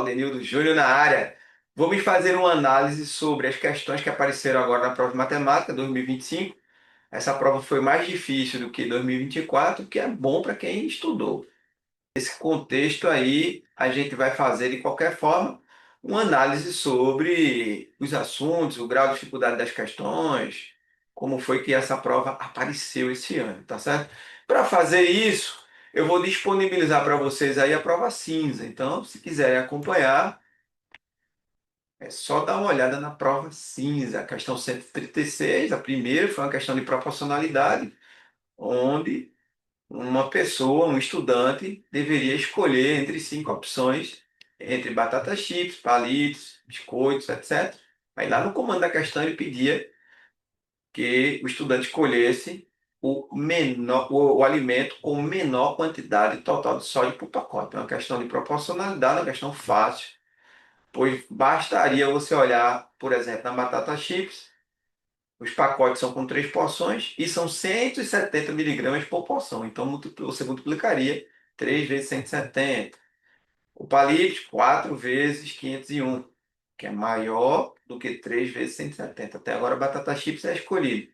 Claudenildo Júnior na área. Vamos fazer uma análise sobre as questões que apareceram agora na prova de matemática 2025. Essa prova foi mais difícil do que 2024, que é bom para quem estudou. Nesse contexto aí, a gente vai fazer de qualquer forma uma análise sobre os assuntos, o grau de dificuldade das questões, como foi que essa prova apareceu esse ano, tá certo? Para fazer isso, eu vou disponibilizar para vocês aí a prova cinza. Então, se quiserem acompanhar, é só dar uma olhada na prova cinza. A questão 136, a primeira, foi uma questão de proporcionalidade, onde uma pessoa, um estudante, deveria escolher entre cinco opções, entre batata chips, palitos, biscoitos, etc. Aí lá no comando da questão ele pedia que o estudante escolhesse o alimento com menor quantidade total de sódio por pacote. É uma questão de proporcionalidade, é uma questão fácil, pois bastaria você olhar, por exemplo, na batata chips, os pacotes são com três porções e são 170 miligramas por porção. Então você multiplicaria 3 vezes 170. O palito, 4 vezes 501, que é maior do que 3 vezes 170. Até agora a batata chips é escolhida.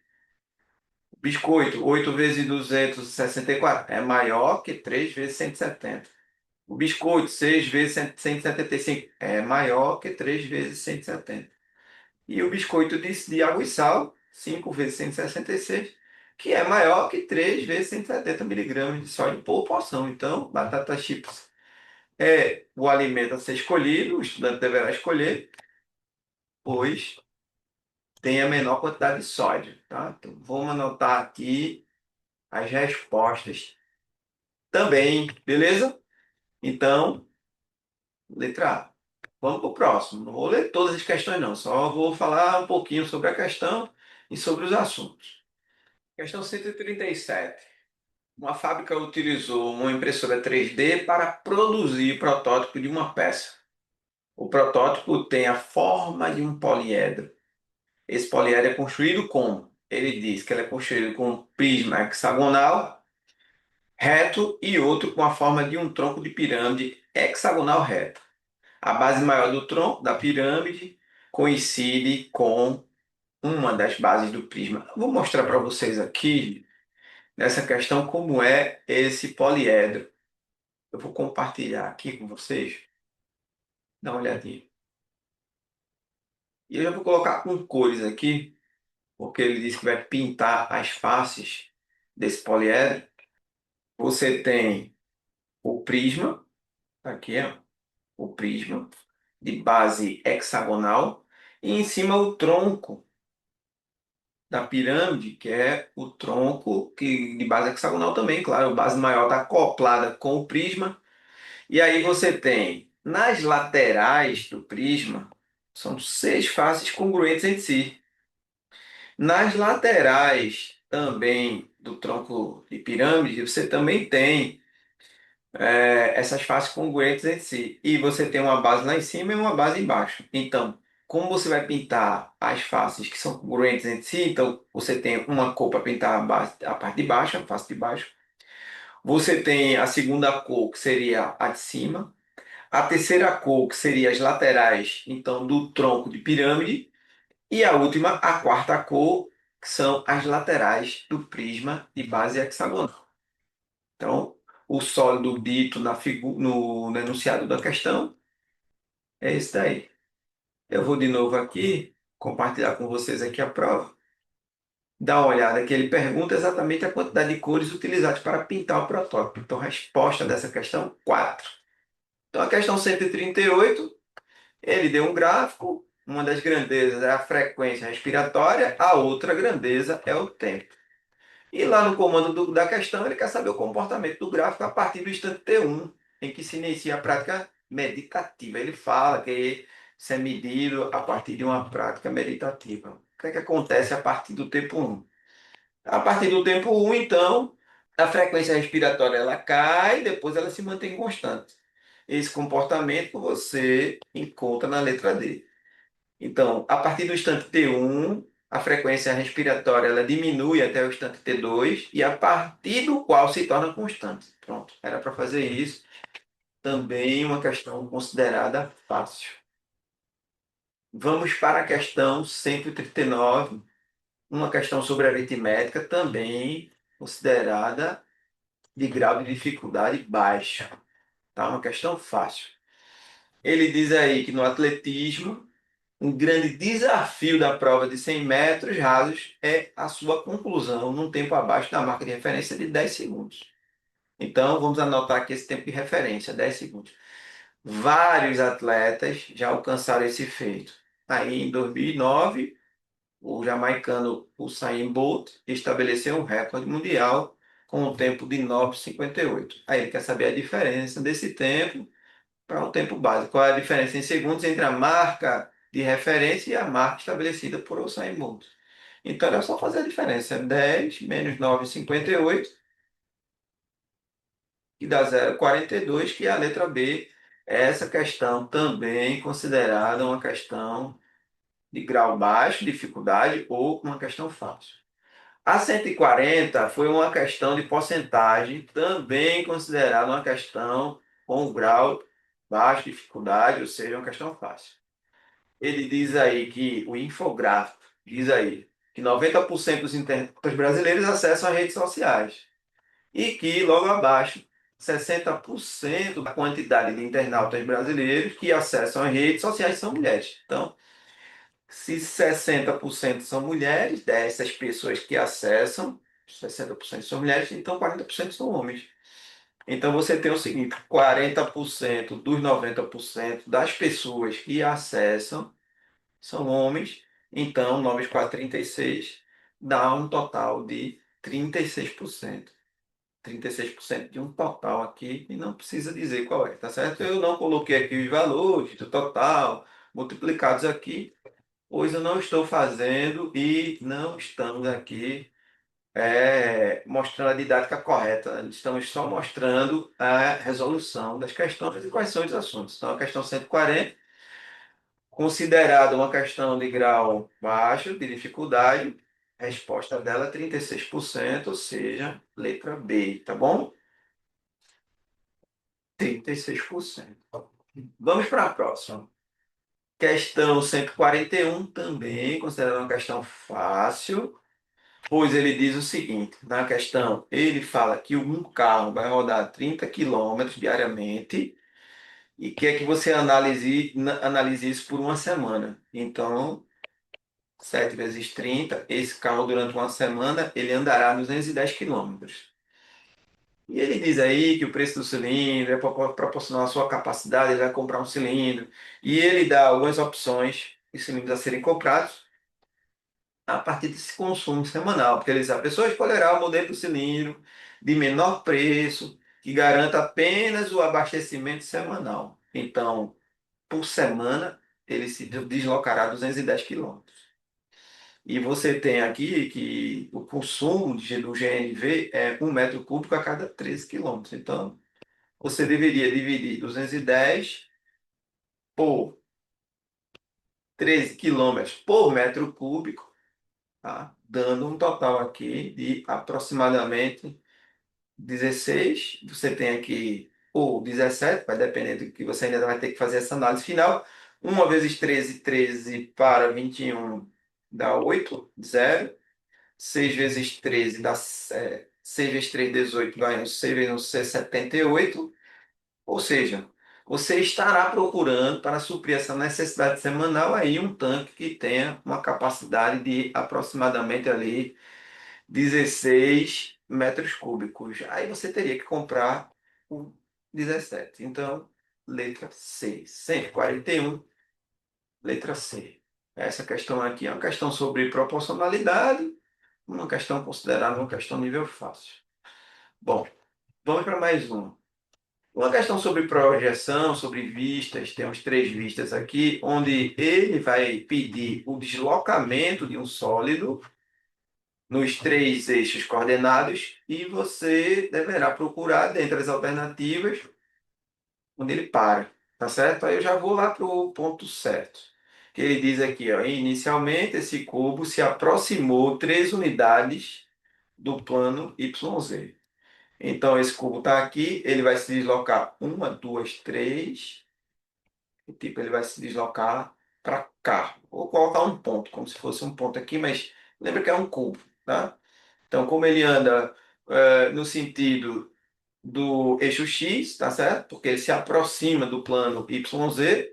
O biscoito, 8 vezes 264, é maior que 3 vezes 170. O biscoito, 6 vezes 175, é maior que 3 vezes 170. E o biscoito de água e sal, 5 vezes 166, que é maior que 3 vezes 170 miligramas de sódio por porção. Então, batata chips é o alimento a ser escolhido, o estudante deverá escolher, pois tem a menor quantidade de sódio. Tá? Então, vamos anotar aqui as respostas também, beleza? Então, letra A. Vamos para o próximo. Não vou ler todas as questões, não, só vou falar um pouquinho sobre a questão e sobre os assuntos. Questão 137. Uma fábrica utilizou uma impressora 3D para produzir o protótipo de uma peça. O protótipo tem a forma de um poliedro. Esse poliedro é construído como? Ele diz que ele é construído com um prisma hexagonal reto e outro com a forma de um tronco de pirâmide hexagonal reto. A base maior do tronco da pirâmide coincide com uma das bases do prisma. Eu vou mostrar para vocês aqui nessa questão como é esse poliedro. Eu vou compartilhar aqui com vocês. Dá uma olhadinha. E eu já vou colocar com cores aqui, porque ele diz que vai pintar as faces desse poliedro. Você tem o prisma, tá aqui, ó, o prisma de base hexagonal, e em cima o tronco da pirâmide, que é o tronco que, de base hexagonal também, claro, a base maior está acoplada com o prisma. E aí você tem, nas laterais do prisma, são seis faces congruentes entre si. Nas laterais também do tronco de pirâmide, você também tem essas faces congruentes entre si. E você tem uma base lá em cima e uma base embaixo. Então, como você vai pintar as faces que são congruentes entre si, então você tem uma cor para pintar a parte de baixo, a face de baixo. Você tem a segunda cor, que seria a de cima. A terceira cor, que seria as laterais, então, do tronco de pirâmide. E a última, a quarta cor, que são as laterais do prisma de base hexagonal. Então, o sólido dito no enunciado da questão é esse daí. Eu vou de novo aqui, compartilhar com vocês aqui a prova. Dá uma olhada que ele pergunta exatamente a quantidade de cores utilizadas para pintar o protótipo. Então, resposta dessa questão, 4. Então, a questão 138. Ele deu um gráfico, uma das grandezas é a frequência respiratória, a outra grandeza é o tempo. E lá no comando da questão, ele quer saber o comportamento do gráfico a partir do instante T1, em que se inicia a prática meditativa. Ele fala que isso é medido a partir de uma prática meditativa. O que é que acontece a partir do tempo 1? A partir do tempo 1, então, a frequência respiratória ela cai, depois ela se mantém constante. Esse comportamento você encontra na letra D. Então, a partir do instante T1, a frequência respiratória ela diminui até o instante T2 e a partir do qual se torna constante. Pronto, era para fazer isso. também uma questão considerada fácil. Vamos para a questão 139, uma questão sobre aritmética, também considerada de grau de dificuldade baixo. Tá? Uma questão fácil. Ele diz aí que no atletismo, um grande desafio da prova de 100 metros rasos é a sua conclusão num tempo abaixo da marca de referência de 10 segundos. Então, vamos anotar aqui esse tempo de referência, 10 segundos. Vários atletas já alcançaram esse feito. Aí, em 2009, o jamaicano Usain Bolt estabeleceu um recorde mundial com um tempo de 9,58. Aí ele quer saber a diferença desse tempo para o tempo básico. Qual é a diferença em segundos entre a marca de referência e a marca estabelecida por Usain Bolt? Então é só fazer a diferença. 10 menos 9,58, que dá 0,42, que é a letra B. Essa questão também considerada uma questão de grau baixo, dificuldade ou uma questão fácil. A 140 foi uma questão de porcentagem, também considerada uma questão com grau baixo, dificuldade, ou seja, uma questão fácil. Ele diz aí que o infográfico diz aí que 90% dos internautas brasileiros acessam as redes sociais e que, logo abaixo, 60% da quantidade de internautas brasileiros que acessam as redes sociais são mulheres. Então, se 60% são mulheres, dessas pessoas que acessam, 60% são mulheres, então 40% são homens. Então você tem o seguinte: 40% dos 90% das pessoas que acessam são homens, então 9 vezes 4, 36, dá um total de 36%. 36% de um total aqui, e não precisa dizer qual é, tá certo? Eu não coloquei aqui os valores do total multiplicados aqui, pois eu não estou fazendo e não estamos aqui mostrando a didática correta. Estamos só mostrando a resolução das questões e quais são os assuntos. Então, a questão 140, considerada uma questão de grau baixo, de dificuldade, a resposta dela é 36%, ou seja, letra B, tá bom? 36%. Vamos para a próxima. Questão 141, também considerada uma questão fácil. Pois ele diz o seguinte, na questão, ele fala que um carro vai rodar 30 quilômetros diariamente e quer que você analise isso por uma semana. Então, 7 vezes 30, esse carro durante uma semana, ele andará 210 quilômetros. E ele diz aí que o preço do cilindro é proporcional à sua capacidade, ele vai comprar um cilindro. E ele dá algumas opções de cilindros a serem comprados a partir desse consumo semanal, porque ele diz, a pessoa escolherá o modelo do cilindro de menor preço, que garanta apenas o abastecimento semanal. Então, por semana, ele se deslocará 210 quilômetros. E você tem aqui que o consumo do GNV é 1 metro cúbico a cada 13 quilômetros. Então, você deveria dividir 210 por 13 quilômetros por metro cúbico, tá? Dando um total aqui de aproximadamente 16. Você tem aqui, ou 17, vai depender do que você ainda vai ter que fazer essa análise final. 1 vezes 13, 13 para 21 dá 8, 0. 6 vezes 13 dá 6 vezes 3, 18, ganha 6 vezes 1, 78. Ou seja, você estará procurando para suprir essa necessidade semanal aí um tanque que tenha uma capacidade de aproximadamente ali 16 metros cúbicos. Aí você teria que comprar o 17. Então, letra C. 141, letra C. Essa questão aqui é uma questão sobre proporcionalidade, uma questão considerada uma questão nível fácil. Bom, vamos para mais uma. Uma questão sobre projeção, sobre vistas, temos três vistas aqui, onde ele vai pedir o deslocamento de um sólido nos três eixos coordenados e você deverá procurar dentre as alternativas onde ele para, tá certo? Aí eu já vou lá para o ponto certo. Que ele diz aqui, ó, inicialmente esse cubo se aproximou 3 unidades do plano YZ. Então, esse cubo está aqui, ele vai se deslocar uma, duas, três. E, tipo, ele vai se deslocar para cá. Vou colocar um ponto, como se fosse um ponto aqui, mas lembra que é um cubo, tá? Então, como ele anda no sentido do eixo X, tá certo? Porque ele se aproxima do plano YZ,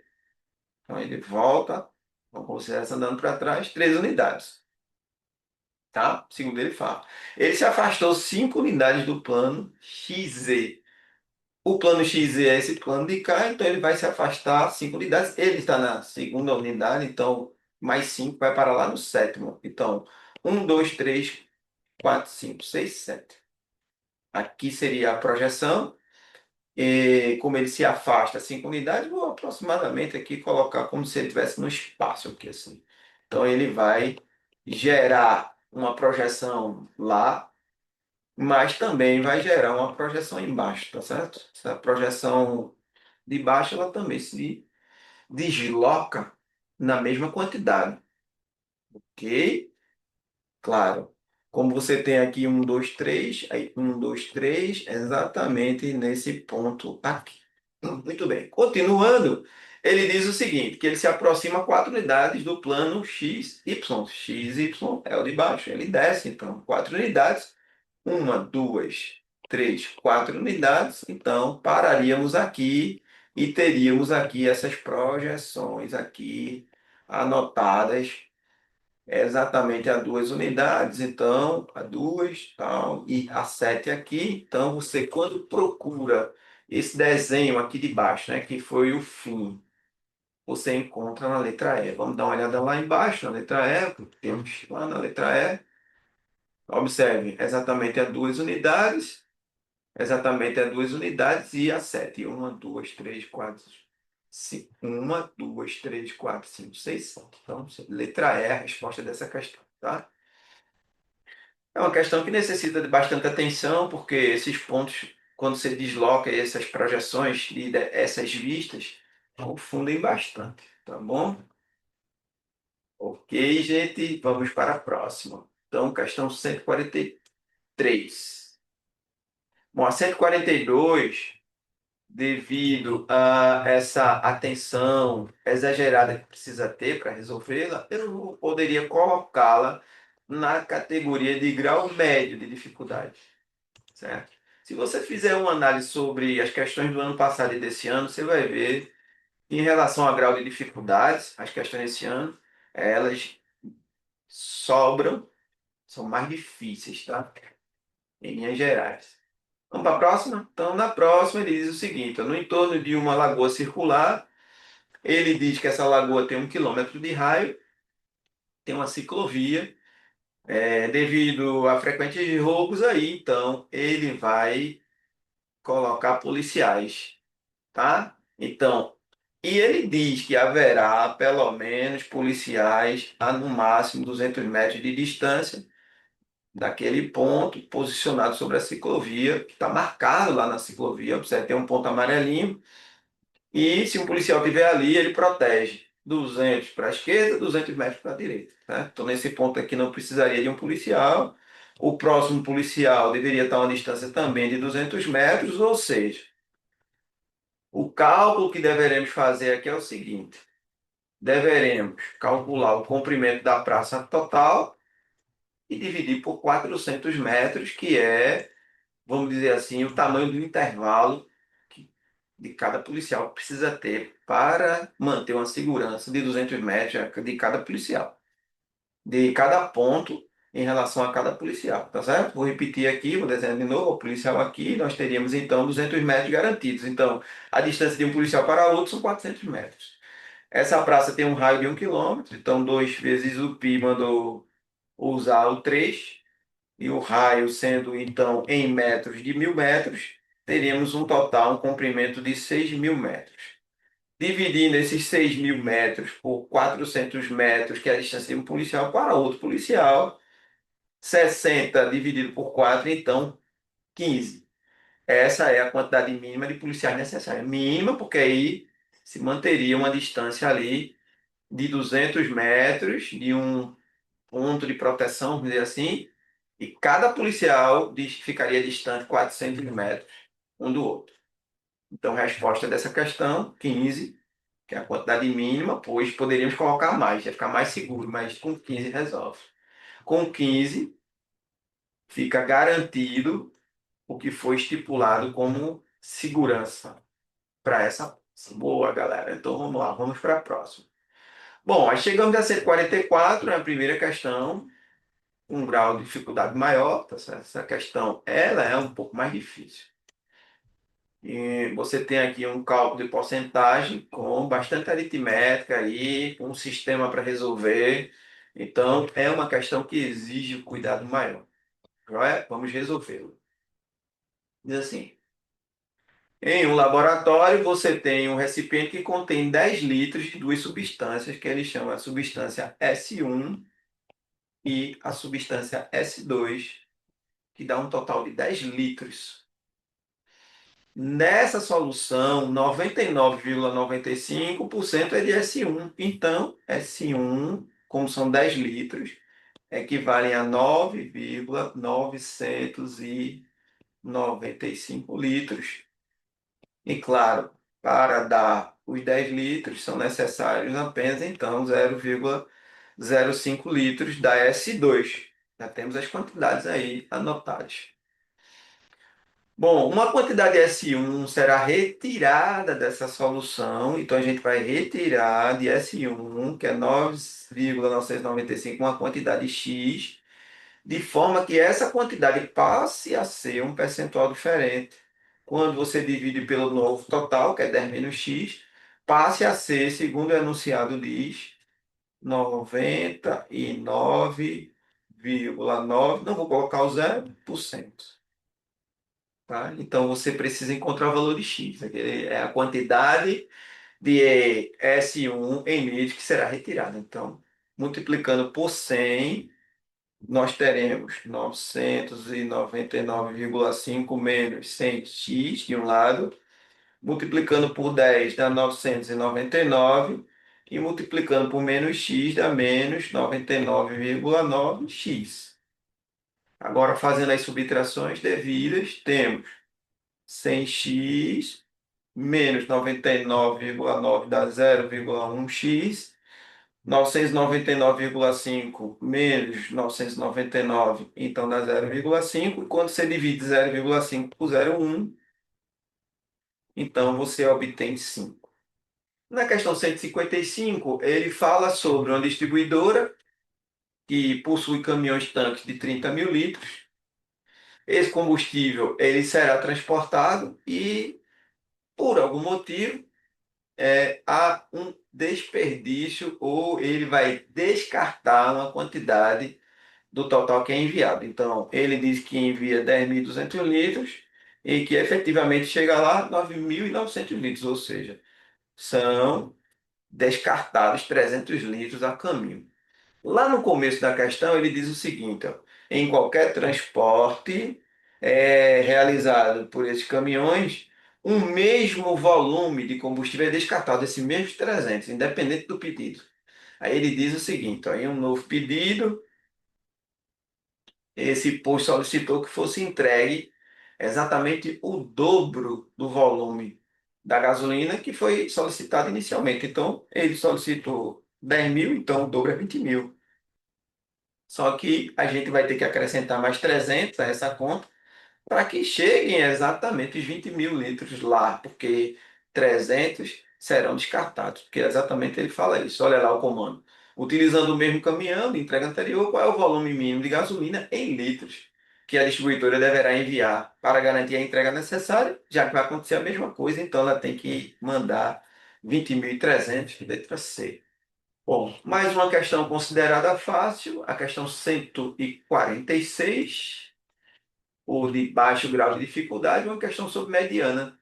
então ele volta, vamos considerar isso andando para trás, 3 unidades, tá? Segundo ele fala. Ele se afastou 5 unidades do plano XZ. O plano XZ é esse plano de cá, então ele vai se afastar 5 unidades. Ele está na segunda unidade, então mais 5 vai para lá no sétimo. Então, um, 2, 3, 4, 5, 6, 7. Aqui seria a projeção. E como ele se afasta 5 unidades, vou aproximadamente aqui colocar como se ele estivesse no espaço aqui assim. Então ele vai gerar uma projeção lá, mas também vai gerar uma projeção embaixo, tá certo? Essa projeção de baixo ela também se desloca na mesma quantidade, ok? Claro. Como você tem aqui um, dois, três, aí um, dois, três, exatamente nesse ponto aqui. Muito bem. Continuando, ele diz o seguinte, que ele se aproxima 4 unidades do plano x, y. X, y é o de baixo. Ele desce, então, 4 unidades. Uma, duas, três, 4 unidades. Então, pararíamos aqui e teríamos aqui essas projeções aqui anotadas exatamente a 2 unidades, então a duas, tal, e a 7 aqui. Então você quando procura esse desenho aqui de baixo, né, que foi o fim, você encontra na letra E. Vamos dar uma olhada lá embaixo na letra E, temos lá na letra E. Observe, exatamente a 2 unidades, exatamente a 2 unidades e a 7. Uma, duas, três, quatro, cinco. Uma, duas, três, quatro, cinco, seis, sete. Então, letra E é a resposta dessa questão, tá? É uma questão que necessita de bastante atenção, porque esses pontos, quando você desloca essas projeções e essas vistas, confundem bastante, tá bom? Ok, gente, vamos para a próxima. Então, questão 143. Bom, a 142, devido a essa atenção exagerada que precisa ter para resolvê-la, eu poderia colocá-la na categoria de grau médio de dificuldade. Certo? Se você fizer uma análise sobre as questões do ano passado e desse ano, você vai ver que, em relação ao grau de dificuldades, as questões desse ano, elas sobram, são mais difíceis, tá? Em linhas gerais. Vamos para a próxima? Então, na próxima, ele diz o seguinte: ó, no entorno de uma lagoa circular, ele diz que essa lagoa tem 1 quilômetro de raio, tem uma ciclovia, devido a frequentes roubos aí, então ele vai colocar policiais, tá? Então, e ele diz que haverá pelo menos policiais a no máximo 200 metros de distância daquele ponto posicionado sobre a ciclovia, que está marcado lá na ciclovia. Observe, tem um ponto amarelinho. E se um policial estiver ali, ele protege 200 para a esquerda, 200 metros para a direita. Né? Então, nesse ponto aqui, não precisaria de um policial. O próximo policial deveria estar a uma distância também de 200 metros, ou seja, o cálculo que deveremos fazer aqui é o seguinte: deveremos calcular o comprimento da praça total e dividir por 400 metros, que é, vamos dizer assim, o tamanho do intervalo de cada policial precisa ter para manter uma segurança de 200 metros de cada policial, de cada ponto em relação a cada policial, tá certo? Vou repetir aqui, vou desenhar de novo o policial aqui, nós teríamos então 200 metros garantidos. Então, a distância de um policial para outro são 400 metros. Essa praça tem um raio de 1 quilômetro, então 2 vezes o pi mandou usar o 3, e o raio sendo então em metros de 1.000 metros, teríamos um total, um comprimento de 6.000 metros. Dividindo esses 6.000 metros por 400 metros, que é a distância de um policial para outro policial, 60 dividido por 4, então 15. Essa é a quantidade mínima de policiais necessária. Mínima, porque aí se manteria uma distância ali de 200 metros de um ponto de proteção, vamos dizer assim, E cada policial ficaria distante 400 metros um do outro. Então, resposta dessa questão, 15, que é a quantidade mínima, pois poderíamos colocar mais, ia ficar mais seguro, mas com 15 resolve. Com 15, fica garantido o que foi estipulado como segurança para essa. Boa, galera. Então vamos lá, vamos para a próxima. Bom, aí chegamos a 144, é a primeira questão, um grau de dificuldade maior, tá certo? Essa questão, ela é um pouco mais difícil. E você tem aqui um cálculo de porcentagem com bastante aritmética aí, com um sistema para resolver. Então, é uma questão que exige um cuidado maior. Joia? Vamos resolvê-lo. Diz assim: em um laboratório, você tem um recipiente que contém 10 litros de duas substâncias que ele chama a substância S1 e a substância S2, que dá um total de 10 litros. Nessa solução, 99,95% é de S1. Então, S1, como são 10 litros, equivalem a 9,995 litros. E claro, para dar os 10 litros, são necessários apenas então 0,05 litros da S2. Já temos as quantidades aí anotadas. Bom, uma quantidade S1 será retirada dessa solução, então a gente vai retirar de S1, que é 9,995, uma quantidade X, de forma que essa quantidade passe a ser um percentual diferente. Quando você divide pelo novo total, que é 10 menos x, passe a ser, segundo o enunciado diz, 99,9, não vou colocar o 0%. Tá? Então você precisa encontrar o valor de x, que é a quantidade de S1 em litros que será retirada. Então, multiplicando por 100, nós teremos 999,5 menos 100x de um lado, multiplicando por 10 dá 999, e multiplicando por menos x dá menos 99,9x. Agora, fazendo as subtrações devidas, temos 100x menos 99,9 dá 0,1x. 999,5 menos 999, então dá 0,5. E quando você divide 0,5 por 0,1, então você obtém 5. Na questão 155, ele fala sobre uma distribuidora que possui caminhões-tanques de 30 mil litros. Esse combustível ele será transportado e, por algum motivo, há um desperdício ou ele vai descartar uma quantidade do total que é enviado. Então, ele diz que envia 10.200 litros e que efetivamente chega lá 9.900 litros, ou seja, são descartados 300 litros a caminho. Lá no começo da questão, ele diz o seguinte: ó, em qualquer transporte realizado por esses caminhões, um mesmo volume de combustível é descartado, esses mesmos 300, independente do pedido. Aí ele diz o seguinte: ó, em um novo pedido, esse posto solicitou que fosse entregue exatamente o dobro do volume da gasolina que foi solicitado inicialmente. Então, ele solicitou 10 mil, então o dobro é 20 mil. Só que a gente vai ter que acrescentar mais 300 a essa conta para que cheguem exatamente os 20 mil litros lá, porque 300 serão descartados, porque exatamente ele fala isso. Olha lá o comando. Utilizando o mesmo caminhão de entrega anterior, qual é o volume mínimo de gasolina em litros que a distribuidora deverá enviar para garantir a entrega necessária, já que vai acontecer a mesma coisa, então ela tem que mandar 20.300 letra C. Bom, mais uma questão considerada fácil, a questão 146, ou de baixo grau de dificuldade, uma questão sobre mediana.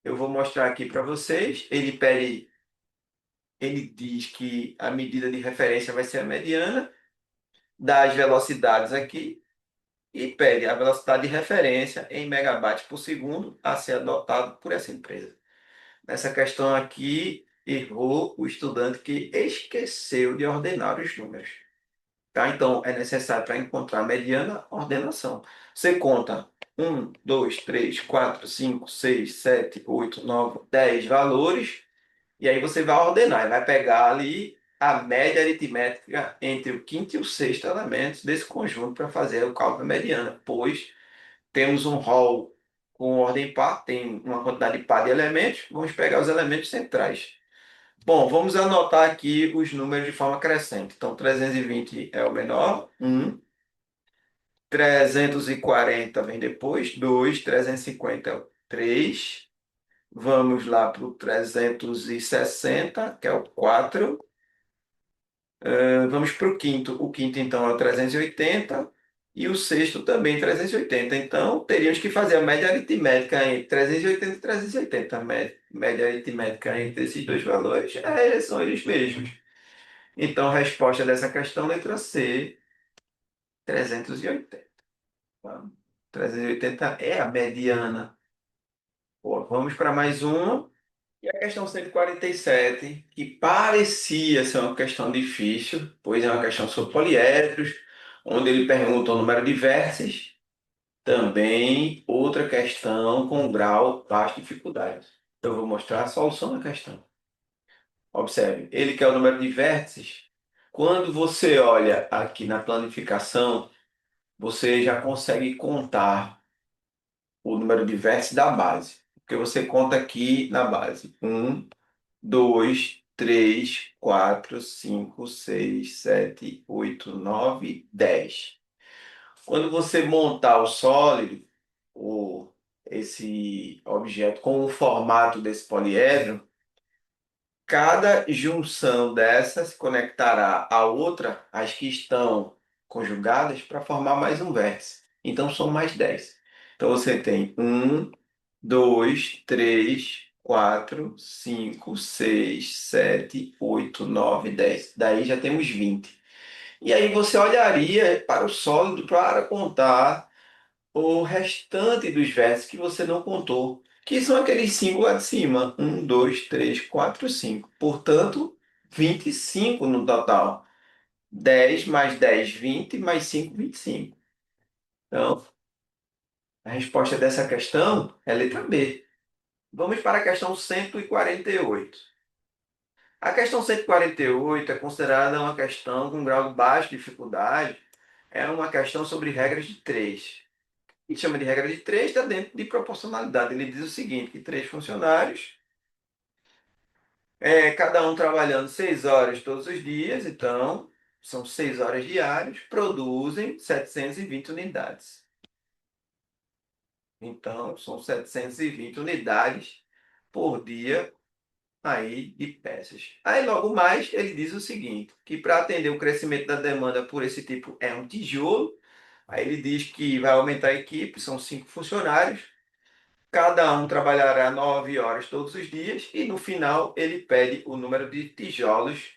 Eu vou mostrar aqui para vocês. Ele diz que a medida de referência vai ser a mediana, dá as velocidades aqui e pede a velocidade de referência em megabytes por segundo a ser adotado por essa empresa. Nessa questão aqui, errou o estudante que esqueceu de ordenar os números. Tá? Então, é necessário para encontrar a mediana, ordenação. Você conta um, 2, 3, 4, 5, 6, 7, 8, 9, 10 valores, e aí você vai ordenar, e vai pegar ali a média aritmética entre o quinto e o sexto elemento desse conjunto para fazer o cálculo da mediana, pois temos um rol com ordem par, tem uma quantidade par de elementos, vamos pegar os elementos centrais. Bom, vamos anotar aqui os números de forma crescente. Então, 320 é o menor, 1. 340 vem depois, 2. 350 é o 3. Vamos lá para o 360, que é o 4. Vamos para o quinto. O quinto, então, é o 380. E o sexto também 380. Então, teríamos que fazer a média aritmética entre 380 e 380. A média aritmética entre esses dois valores são eles mesmos. Então, a resposta dessa questão, letra C, 380. Tá? 380 é a mediana. Pô, vamos para mais uma. E a questão 147, que parecia ser uma questão difícil, pois é uma questão sobre poliédros, onde ele pergunta o número de vértices, também outra questão com grau baixo de dificuldade. Eu vou mostrar a solução da questão. Observe, ele quer o número de vértices. Quando você olha aqui na planificação, você já consegue contar o número de vértices da base. Porque você conta aqui na base. 1, 2, 3, 4, 5, 6, 7, 8, 9, 10. Quando você montar o sólido, esse objeto com o formato desse poliedro, cada junção dessas se conectará à outra, as que estão conjugadas, para formar mais um vértice. Então são mais 10. Então você tem 1, 2, 3, 4, 5, 6, 7, 8, 9, 10. Daí já temos 20. E aí você olharia para o sólido para contar o restante dos versos que você não contou, que são aqueles cinco lá de cima. 1, 2, 3, 4, 5. Portanto, 25 no total. 10 mais 10, 20, mais 5, 25. Então, a resposta dessa questão é letra B. Vamos para a questão 148. A questão 148 é considerada uma questão com grau de baixa dificuldade. É uma questão sobre regras de três. E chama de regra de três, está dentro de proporcionalidade. Ele diz o seguinte, que três funcionários, cada um trabalhando 6 horas todos os dias, então são 6 horas diárias, produzem 720 unidades. Então, são 720 unidades por dia aí de peças. Aí, logo mais, ele diz o seguinte, que para atender o crescimento da demanda por esse tipo é um tijolo, aí ele diz que vai aumentar a equipe, são 5 funcionários, cada um trabalhará 9 horas todos os dias e no final ele pede o número de tijolos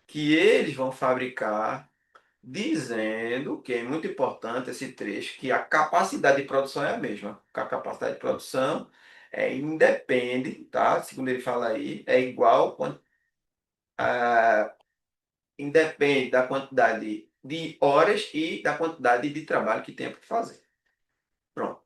que eles vão fabricar, dizendo que é muito importante esse trecho, que a capacidade de produção é a mesma. A capacidade de produção independe, tá? Segundo ele fala aí, é igual, independe da quantidade de horas e da quantidade de trabalho que tem para fazer. Pronto.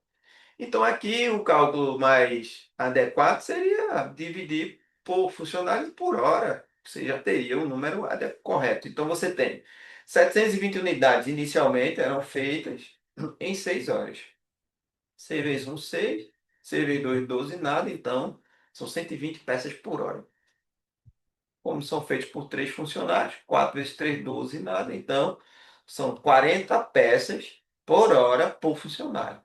Então, aqui o cálculo mais adequado seria dividir por funcionários por hora. Você já teria o número correto. Então, você tem 720 unidades inicialmente eram feitas em 6 horas. 6 vezes 1, 6. 6 vezes 2, 12, nada. Então, são 120 peças por hora. Como são feitos por 3 funcionários, 4 vezes 3, 12, nada. Então, são 40 peças por hora por funcionário.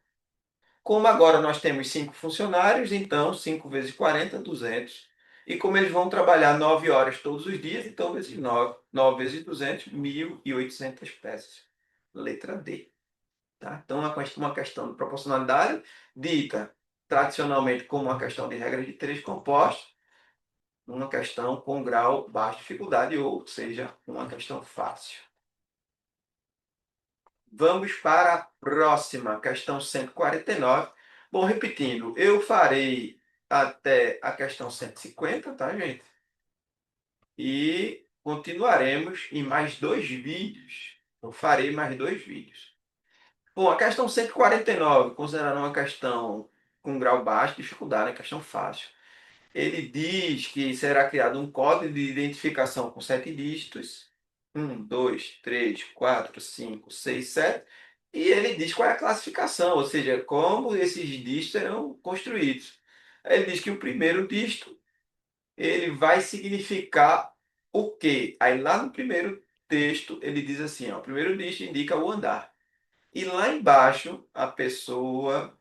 Como agora nós temos 5 funcionários, então 5 vezes 40, 200. E como eles vão trabalhar 9 horas todos os dias, então vezes 9, 9 vezes 200, 1.800 peças. Letra D. Tá? Então, uma questão de proporcionalidade, dita tradicionalmente como uma questão de regra de três compostos, uma questão com grau baixo de dificuldade, ou seja, uma questão fácil. Vamos para a próxima, questão 149. Bom, repetindo, eu farei até a questão 150, tá, gente? E continuaremos em mais 2 vídeos. Eu farei mais dois vídeos. Bom, a questão 149, considerando uma questão com grau baixo de dificuldade, né? Questão fácil. Ele diz que será criado um código de identificação com sete dígitos. Um, dois, três, quatro, cinco, seis, sete. E ele diz qual é a classificação, ou seja, como esses dígitos serão construídos. Aí ele diz que o primeiro dígito ele vai significar o quê? Aí lá no primeiro texto ele diz assim, ó, o primeiro dígito indica o andar. E lá embaixo a pessoa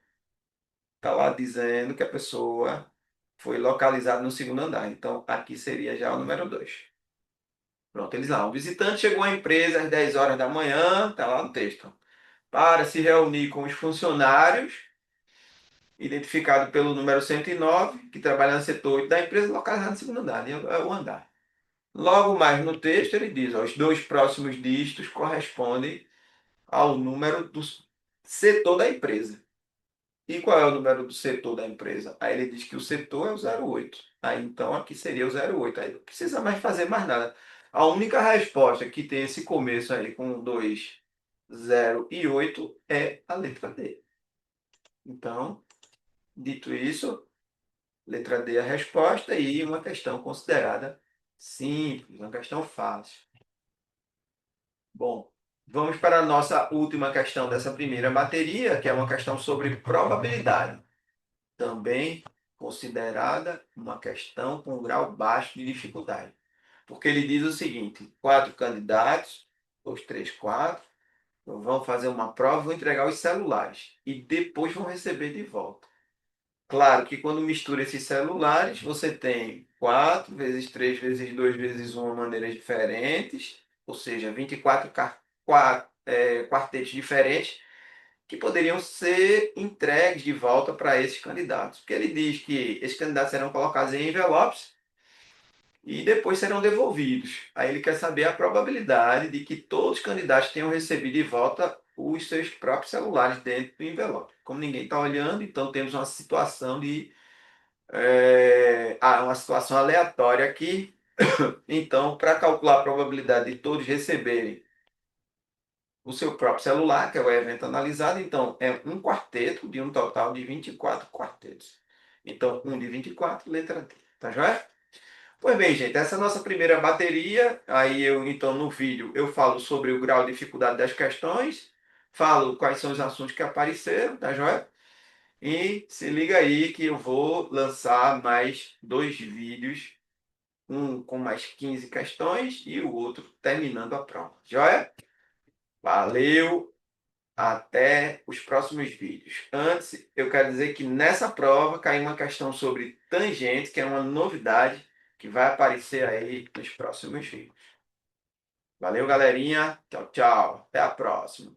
está lá dizendo que a pessoa foi localizada no segundo andar. Então aqui seria já o número 2. Pronto, eles lá. O visitante chegou à empresa às 10 horas da manhã, está lá no texto, para se reunir com os funcionários, identificado pelo número 109, que trabalha no setor 8 da empresa, localizado no segundo andar, né? É o andar. Logo mais no texto, ele diz: ó, os dois próximos dígitos correspondem ao número do setor da empresa. E qual é o número do setor da empresa? Aí ele diz que o setor é o 08. Aí então aqui seria o 08. Aí não precisa mais fazer mais nada. A única resposta que tem esse começo aí com 2, 0 e 8 é a letra D. Então, dito isso, letra D é a resposta e uma questão considerada simples, uma questão fácil. Bom, vamos para a nossa última questão dessa primeira bateria, que é uma questão sobre probabilidade. Também considerada uma questão com grau baixo de dificuldade. Porque ele diz o seguinte: quatro candidatos, dois, três, quatro, vão fazer uma prova, vão entregar os celulares e depois vão receber de volta. Claro que quando mistura esses celulares, você tem 4 vezes 3 vezes 2 vezes 1 maneiras diferentes, ou seja, 24 quartetos diferentes que poderiam ser entregues de volta para esses candidatos. Porque ele diz que esses candidatos serão colocados em envelopes e depois serão devolvidos. Aí ele quer saber a probabilidade de que todos os candidatos tenham recebido de volta os seus próprios celulares dentro do envelope. Como ninguém está olhando, então temos uma situação de uma situação aleatória aqui. Então, para calcular a probabilidade de todos receberem o seu próprio celular, que é o evento analisado, então é um quarteto de um total de 24 quartetos. Então, um de 24, letra D. Tá joia? Pois bem, gente, essa é a nossa primeira bateria. Aí eu, então, no vídeo, eu falo sobre o grau de dificuldade das questões, falo quais são os assuntos que apareceram, tá joia? E se liga aí que eu vou lançar mais dois vídeos, um com mais 15 questões e o outro terminando a prova. Joia? Valeu! Até os próximos vídeos. Antes, eu quero dizer que nessa prova caiu uma questão sobre tangente, que é uma novidade que vai aparecer aí nos próximos vídeos. Valeu, galerinha. Tchau, tchau. Até a próxima.